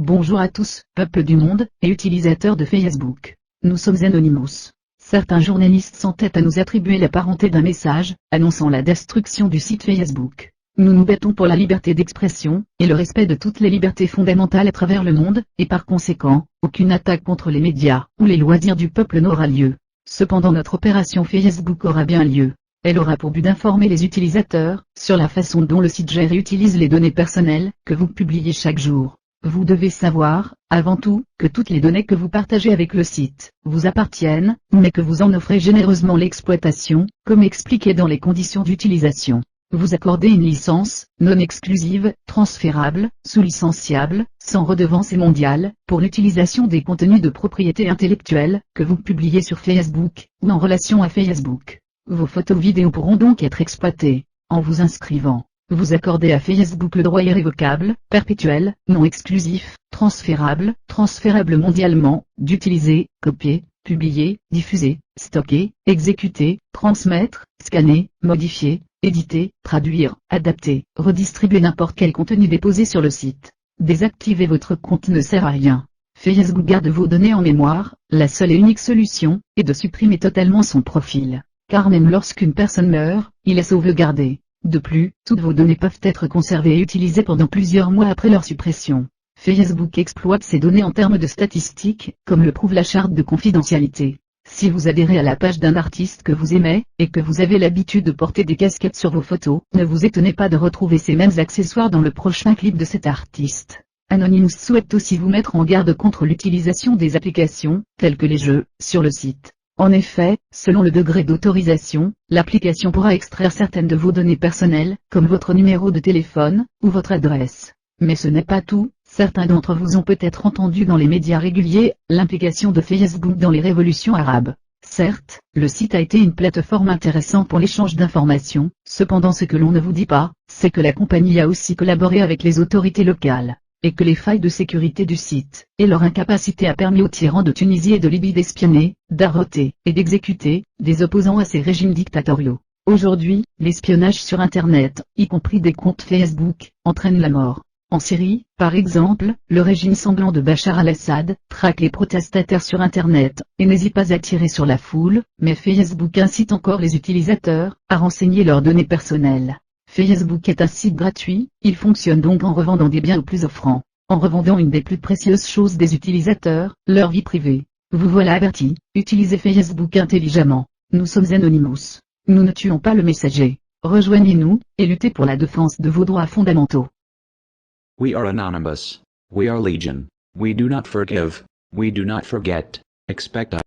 Bonjour à tous, peuple du monde, et utilisateurs de Facebook. Nous sommes Anonymous. Certains journalistes s'entêtent à nous attribuer la parenté d'un message, annonçant la destruction du site Facebook. Nous nous battons pour la liberté d'expression, et le respect de toutes les libertés fondamentales à travers le monde, et par conséquent, aucune attaque contre les médias, ou les loisirs du peuple n'aura lieu. Cependant notre opération Facebook aura bien lieu. Elle aura pour but d'informer les utilisateurs, sur la façon dont le site gère et utilise les données personnelles, que vous publiez chaque jour. Vous devez savoir, avant tout, que toutes les données que vous partagez avec le site, vous appartiennent, mais que vous en offrez généreusement l'exploitation, comme expliqué dans les conditions d'utilisation. Vous accordez une licence, non exclusive, transférable, sous-licenciable, sans redevance et mondiale, pour l'utilisation des contenus de propriété intellectuelle, que vous publiez sur Facebook, ou en relation à Facebook. Vos photos vidéos pourront donc être exploitées. En vous inscrivant, vous accordez à Facebook le droit irrévocable, perpétuel, non exclusif, transférable mondialement, d'utiliser, copier, publier, diffuser, stocker, exécuter, transmettre, scanner, modifier, éditer, traduire, adapter, redistribuer n'importe quel contenu déposé sur le site. Désactiver votre compte ne sert à rien. Facebook garde vos données en mémoire, la seule et unique solution est de supprimer totalement son profil. Car même lorsqu'une personne meurt, il est sauvegardé. De plus, toutes vos données peuvent être conservées et utilisées pendant plusieurs mois après leur suppression. Facebook exploite ces données en termes de statistiques, comme le prouve la charte de confidentialité. Si vous adhérez à la page d'un artiste que vous aimez, et que vous avez l'habitude de porter des casquettes sur vos photos, ne vous étonnez pas de retrouver ces mêmes accessoires dans le prochain clip de cet artiste. Anonymous souhaite aussi vous mettre en garde contre l'utilisation des applications, telles que les jeux, sur le site. En effet, selon le degré d'autorisation, l'application pourra extraire certaines de vos données personnelles, comme votre numéro de téléphone, ou votre adresse. Mais ce n'est pas tout, certains d'entre vous ont peut-être entendu dans les médias réguliers, l'implication de Facebook dans les révolutions arabes. Certes, le site a été une plateforme intéressante pour l'échange d'informations, cependant ce que l'on ne vous dit pas, c'est que la compagnie a aussi collaboré avec les autorités locales. Et que les failles de sécurité du site, et leur incapacité a permis aux tyrans de Tunisie et de Libye d'espionner, d'arrêter, et d'exécuter, des opposants à ces régimes dictatoriaux. Aujourd'hui, l'espionnage sur Internet, y compris des comptes Facebook, entraîne la mort. En Syrie, par exemple, le régime sanglant de Bachar al-Assad, traque les protestataires sur Internet, et n'hésite pas à tirer sur la foule, mais Facebook incite encore les utilisateurs, à renseigner leurs données personnelles. Facebook est un site gratuit, il fonctionne donc en revendant des biens aux plus offrants, en revendant une des plus précieuses choses des utilisateurs, leur vie privée. Vous voilà averti, utilisez Facebook intelligemment. Nous sommes Anonymous. Nous ne tuons pas le messager. Rejoignez-nous, et luttez pour la défense de vos droits fondamentaux. We are anonymous. We are legion. We do not forgive. We do not forget. Expect us.